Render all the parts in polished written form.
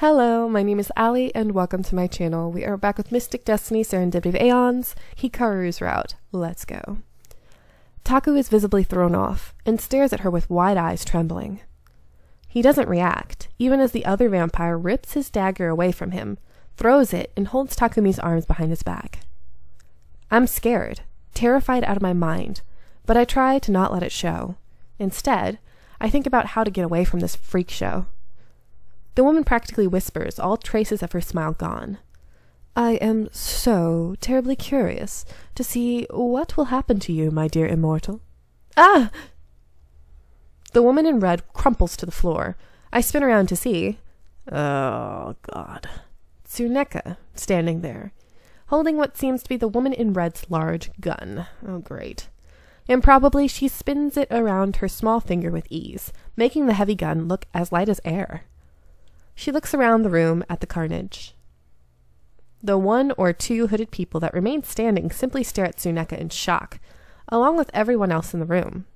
Hello, my name is Ali, and welcome to my channel. We are back with Mystic Destiny Serendipity of Aeons, Hikaru's route. Let's go. Taku is visibly thrown off, and stares at her with wide eyes trembling. He doesn't react, even as the other vampire rips his dagger away from him, throws it, and holds Takumi's arms behind his back. I'm scared, terrified out of my mind, but I try to not let it show. Instead, I think about how to get away from this freak show. The woman practically whispers, all traces of her smile gone. I am so terribly curious to see what will happen to you, my dear immortal. Ah! The woman in red crumples to the floor. I spin around to see. Oh, God. Tsuneka, standing there, holding what seems to be the woman in red's large gun. Oh, great. Improbably, she spins it around her small finger with ease, making the heavy gun look as light as air. She looks around the room at the carnage. The one or two hooded people that remain standing simply stare at Tsuneka in shock, along with everyone else in the room.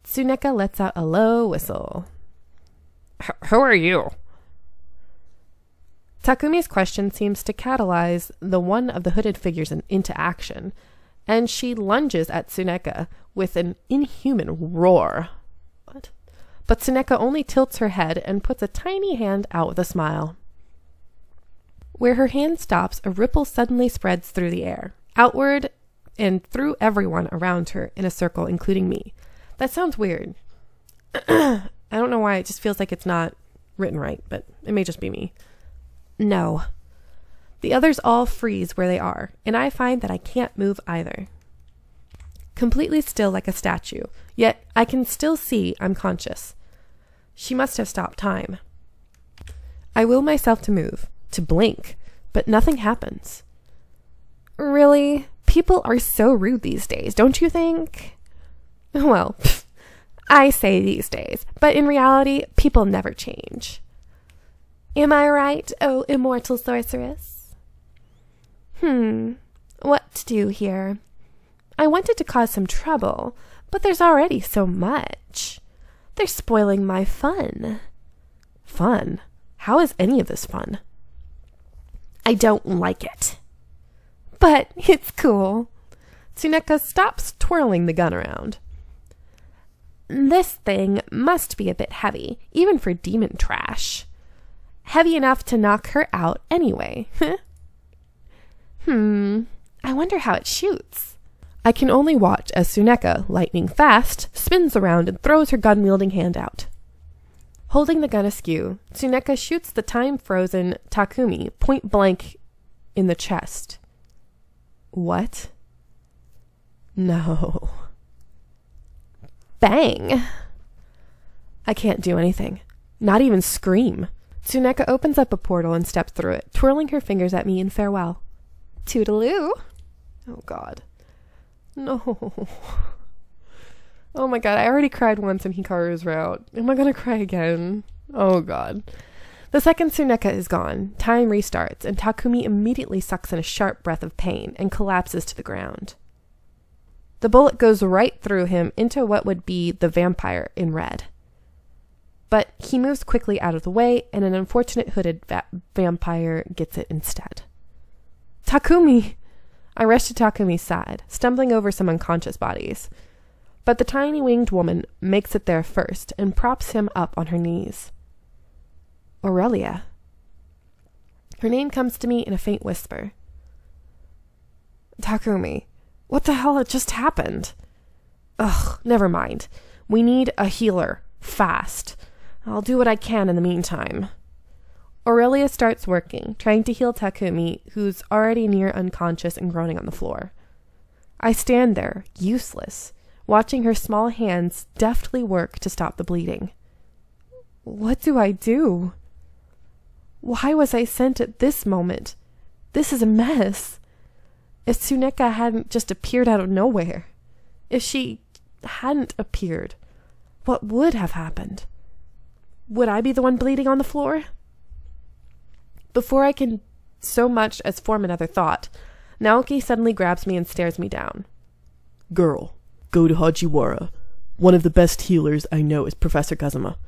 Tsuneka lets out a low whistle. Who are you? Takumi's question seems to catalyze the one of the hooded figures into action, and she lunges at Tsuneka with an inhuman roar. What? But Tsuneka only tilts her head and puts a tiny hand out with a smile. Where her hand stops, a ripple suddenly spreads through the air, outward and through everyone around her in a circle, including me. That sounds weird. I don't know why, it just feels like it's not written right, but it may just be me. No. The others all freeze where they are, and I find that I can't move either. Completely still like a statue, yet I can still see I'm conscious. She must have stopped time. I will myself to move, to blink, but nothing happens. Really? People are so rude these days, don't you think? Well, I say these days, but in reality, people never change. Am I right, oh immortal sorceress? What to do here? I wanted to cause some trouble, but there's already so much. They're spoiling my fun. Fun? How is any of this fun? I don't like it. But it's cool. Tsuneka stops twirling the gun around. This thing must be a bit heavy, even for demon trash. Heavy enough to knock her out anyway. I wonder how it shoots. I can only watch as Tsuneka, lightning fast, spins around and throws her gun-wielding hand out. Holding the gun askew, Tsuneka shoots the time-frozen Takumi point-blank in the chest. What? No. Bang! I can't do anything. Not even scream. Tsuneka opens up a portal and steps through it, twirling her fingers at me in farewell. Toodaloo! Oh, God. No. Oh my God, I already cried once in Hikaru's route. Am I gonna cry again? Oh God. The second Tsuneka is gone, time restarts, and Takumi immediately sucks in a sharp breath of pain and collapses to the ground. The bullet goes right through him into what would be the vampire in red. But he moves quickly out of the way, and an unfortunate hooded vampire gets it instead. Takumi! I rush to Takumi's side, stumbling over some unconscious bodies. But the tiny winged woman makes it there first and props him up on her knees. Aurelia. Her name comes to me in a faint whisper. Takumi, what the hell had just happened? Ugh, never mind. We need a healer. Fast. I'll do what I can in the meantime. Aurelia starts working, trying to heal Takumi, who's already near unconscious and groaning on the floor. I stand there, useless, watching her small hands deftly work to stop the bleeding. What do I do? Why was I sent at this moment? This is a mess. If Tsuneka hadn't just appeared out of nowhere, if she hadn't appeared, what would have happened? Would I be the one bleeding on the floor? Before I can so much as form another thought, Naoki suddenly grabs me and stares me down. Girl, go to Hajiwara. One of the best healers I know is Professor Kazuma.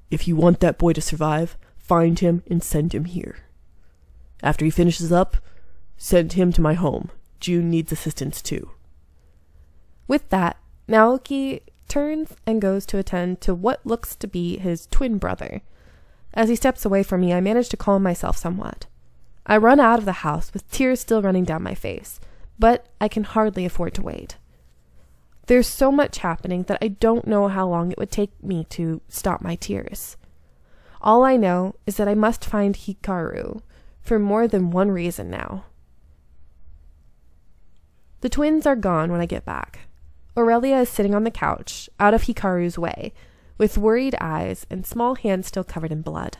If you want that boy to survive, find him and send him here. After he finishes up, send him to my home. June needs assistance too." With that, Naoki turns and goes to attend to what looks to be his twin brother. As he steps away from me, I manage to calm myself somewhat. I run out of the house with tears still running down my face, but I can hardly afford to wait. There's so much happening that I don't know how long it would take me to stop my tears. All I know is that I must find Hikaru for more than one reason now. The twins are gone when I get back. Aurelia is sitting on the couch, out of Hikaru's way, with worried eyes and small hands still covered in blood.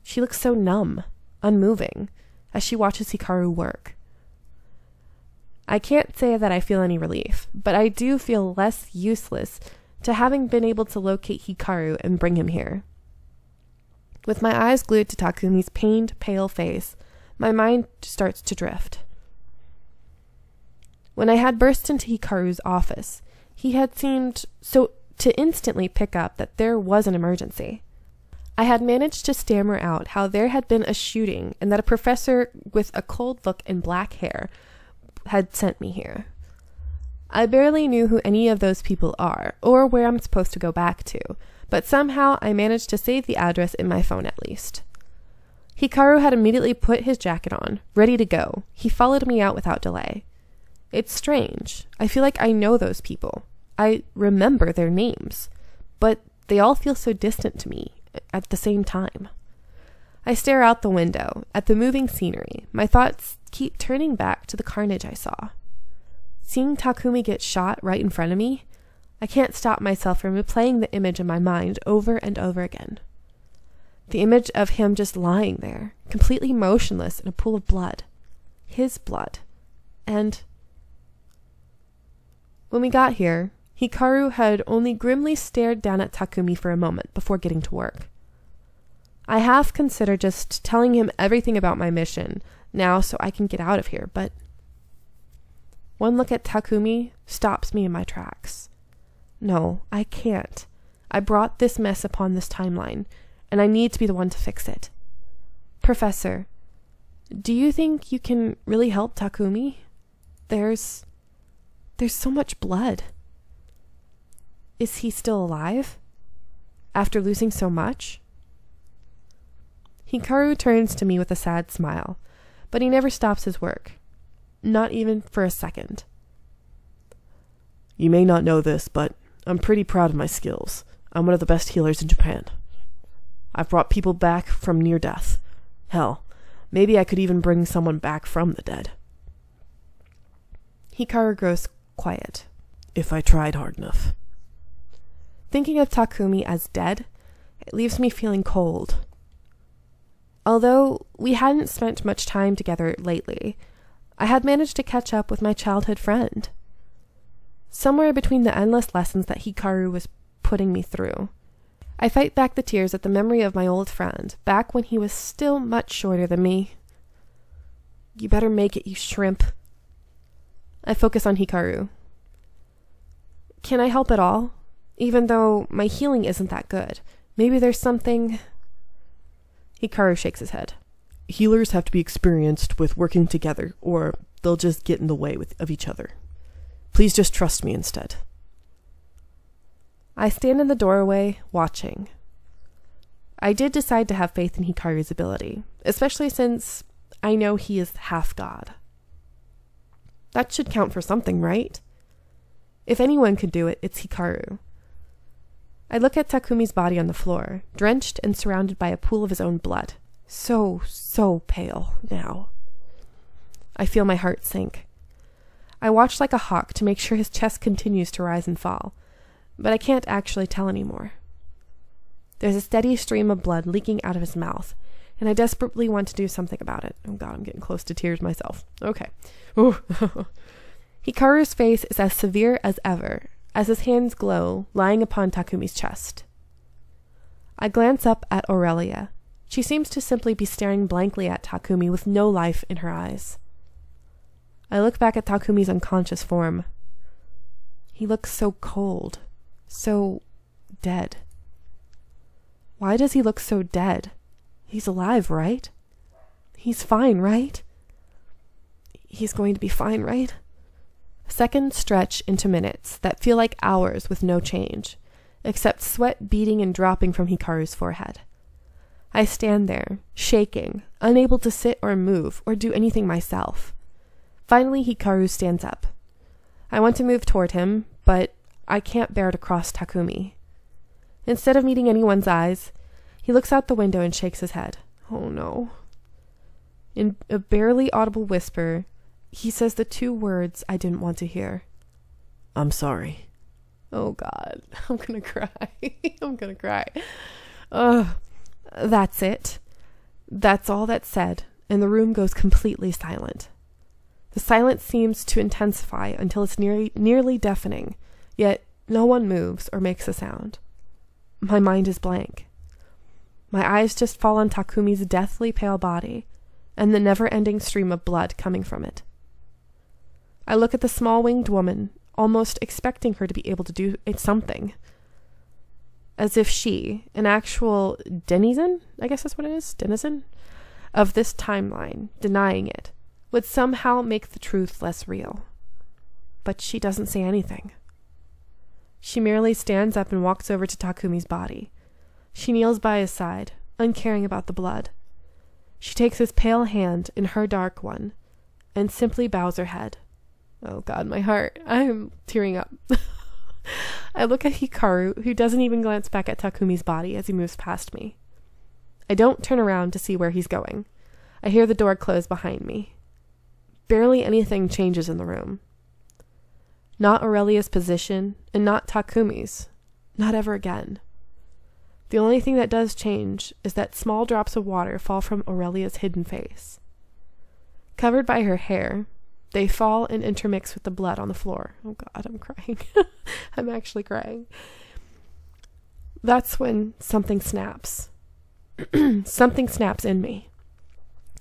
She looks so numb, unmoving, as she watches Hikaru work. I can't say that I feel any relief, but I do feel less useless to having been able to locate Hikaru and bring him here. With my eyes glued to Takumi's pained, pale face, my mind starts to drift. When I had burst into Hikaru's office, he had seemed so to instantly pick up that there was an emergency. I had managed to stammer out how there had been a shooting and that a professor with a cold look and black hair had sent me here. I barely knew who any of those people are, or where I'm supposed to go back to, but somehow I managed to save the address in my phone at least. Hikaru had immediately put his jacket on, ready to go. He followed me out without delay. It's strange. I feel like I know those people. I remember their names, but they all feel so distant to me at the same time. I stare out the window at the moving scenery. My thoughts keep turning back to the carnage I saw. Seeing Takumi get shot right in front of me, I can't stop myself from replaying the image in my mind over and over again. The image of him just lying there, completely motionless in a pool of blood. His blood. And when we got here, Hikaru had only grimly stared down at Takumi for a moment before getting to work. I half considered just telling him everything about my mission now so I can get out of here, but one look at Takumi stops me in my tracks. No, I can't. I brought this mess upon this timeline, and I need to be the one to fix it. Professor, do you think you can really help Takumi? There's so much blood. Is he still alive? After losing so much? Hikaru turns to me with a sad smile, but he never stops his work. Not even for a second. "You may not know this, but I'm pretty proud of my skills. I'm one of the best healers in Japan. I've brought people back from near death. Hell, maybe I could even bring someone back from the dead." Hikaru grows quiet. "If I tried hard enough." Thinking of Takumi as dead, it leaves me feeling cold. Although we hadn't spent much time together lately, I had managed to catch up with my childhood friend. Somewhere between the endless lessons that Hikaru was putting me through, I fight back the tears at the memory of my old friend, back when he was still much shorter than me. "You better make it, you shrimp." I focus on Hikaru. "Can I help at all? Even though my healing isn't that good. Maybe there's something..." Hikaru shakes his head. "Healers have to be experienced with working together, or they'll just get in the way of each other. Please just trust me instead." I stand in the doorway, watching. I did decide to have faith in Hikaru's ability, especially since I know he is half god. That should count for something, right? If anyone could do it, it's Hikaru. I look at Takumi's body on the floor, drenched and surrounded by a pool of his own blood. So pale now. I feel my heart sink. I watch like a hawk to make sure his chest continues to rise and fall, but I can't actually tell anymore. There's a steady stream of blood leaking out of his mouth, and I desperately want to do something about it. Oh god, I'm getting close to tears myself. Okay. Hikaru's face is as severe as ever, as his hands glow, lying upon Takumi's chest. I glance up at Aurelia. She seems to simply be staring blankly at Takumi with no life in her eyes. I look back at Takumi's unconscious form. He looks so cold, so dead. Why does he look so dead? He's alive, right? He's fine, right? He's going to be fine, right? Seconds stretch into minutes that feel like hours with no change, except sweat beating and dropping from Hikaru's forehead. I stand there, shaking, unable to sit or move or do anything myself. Finally, Hikaru stands up. I want to move toward him, but I can't bear to cross Takumi. Instead of meeting anyone's eyes, he looks out the window and shakes his head. Oh no. In a barely audible whisper, he says the two words I didn't want to hear. I'm sorry. Oh God, I'm gonna cry. I'm gonna cry. Ugh. That's it. That's all that's said, and the room goes completely silent. The silence seems to intensify until it's nearly deafening, yet no one moves or makes a sound. My mind is blank. My eyes just fall on Takumi's deathly pale body, and the never-ending stream of blood coming from it. I look at the small-winged woman, almost expecting her to be able to do something. As if she, an actual denizen, I guess that's what it is, denizen, of this timeline, denying it, would somehow make the truth less real. But she doesn't say anything. She merely stands up and walks over to Takumi's body. She kneels by his side, uncaring about the blood. She takes his pale hand in her dark one, and simply bows her head. Oh God, my heart. I'm tearing up. I look at Hikaru, who doesn't even glance back at Takumi's body as he moves past me. I don't turn around to see where he's going. I hear the door close behind me. Barely anything changes in the room. Not Aurelia's position, and not Takumi's. Not ever again. The only thing that does change is that small drops of water fall from Aurelia's hidden face. Covered by her hair, they fall and intermix with the blood on the floor. Oh God, I'm crying. I'm actually crying. That's when something snaps. Something snaps in me.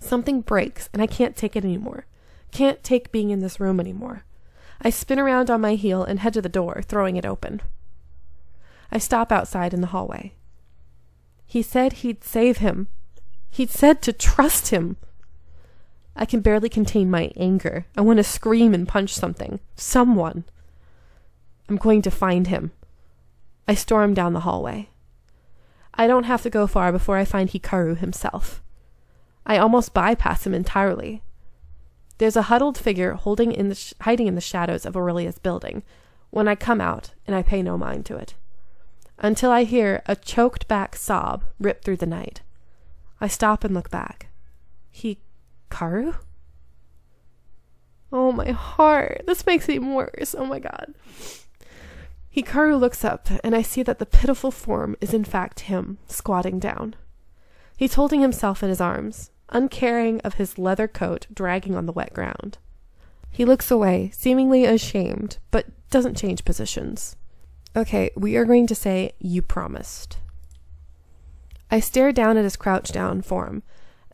Something breaks, and I can't take it anymore. Can't take being in this room anymore. I spin around on my heel and head to the door, throwing it open. I stop outside in the hallway. He said he'd save him. He'd said to trust him. I can barely contain my anger. I want to scream and punch something. Someone. I'm going to find him. I storm down the hallway. I don't have to go far before I find Hikaru himself. I almost bypass him entirely. There's a huddled figure hiding in the shadows of Aurelia's building when I come out, and I pay no mind to it. Until I hear a choked-back sob rip through the night. I stop and look back. Hikaru? Oh, my heart. This makes it even worse. Oh, my God. Hikaru looks up, and I see that the pitiful form is in fact him, squatting down. He's holding himself in his arms, uncaring of his leather coat dragging on the wet ground. He looks away, seemingly ashamed, but doesn't change positions. Okay, we are going to say, "You promised." I stare down at his crouched down form,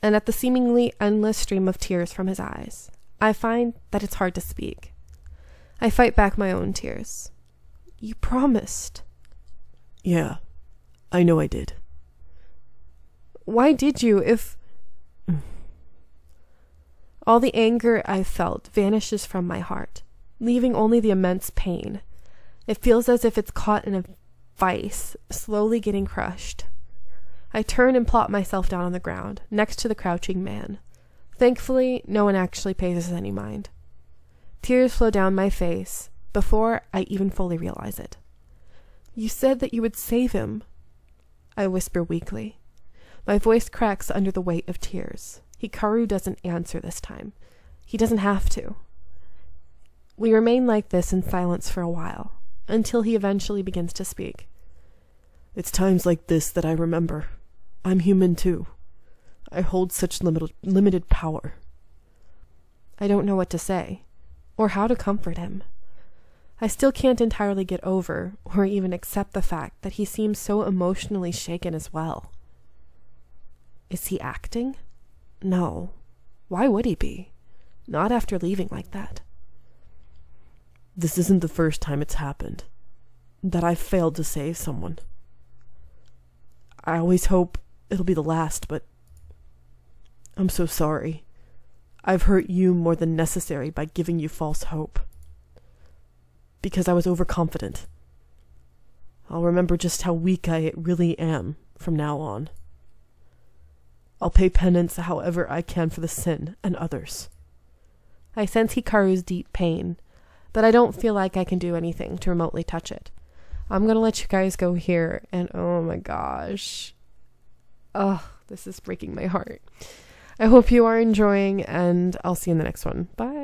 and at the seemingly endless stream of tears from his eyes. I find that it's hard to speak. I fight back my own tears. You promised. Yeah, I know I did. Why did you, if... All the anger I felt vanishes from my heart, leaving only the immense pain. It feels as if it's caught in a vice, slowly getting crushed. I turn and plop myself down on the ground, next to the crouching man. Thankfully, no one actually pays us any mind. Tears flow down my face before I even fully realize it. You said that you would save him. I whisper weakly. My voice cracks under the weight of tears. Hikaru doesn't answer this time. He doesn't have to. We remain like this in silence for a while, until he eventually begins to speak. It's times like this that I remember. I'm human too. I hold such limited power. I don't know what to say, or how to comfort him. I still can't entirely get over, or even accept the fact that he seems so emotionally shaken as well. Is he acting? No. Why would he be? Not after leaving like that. This isn't the first time it's happened. That I've failed to save someone. I always hope it'll be the last, but I'm so sorry. I've hurt you more than necessary by giving you false hope. Because I was overconfident. I'll remember just how weak I really am from now on. I'll pay penance however I can for the sin and others. I sense Hikaru's deep pain, but I don't feel like I can do anything to remotely touch it. I'm gonna let you guys go here, and oh my gosh. Oh, this is breaking my heart. I hope you are enjoying, and I'll see you in the next one. Bye.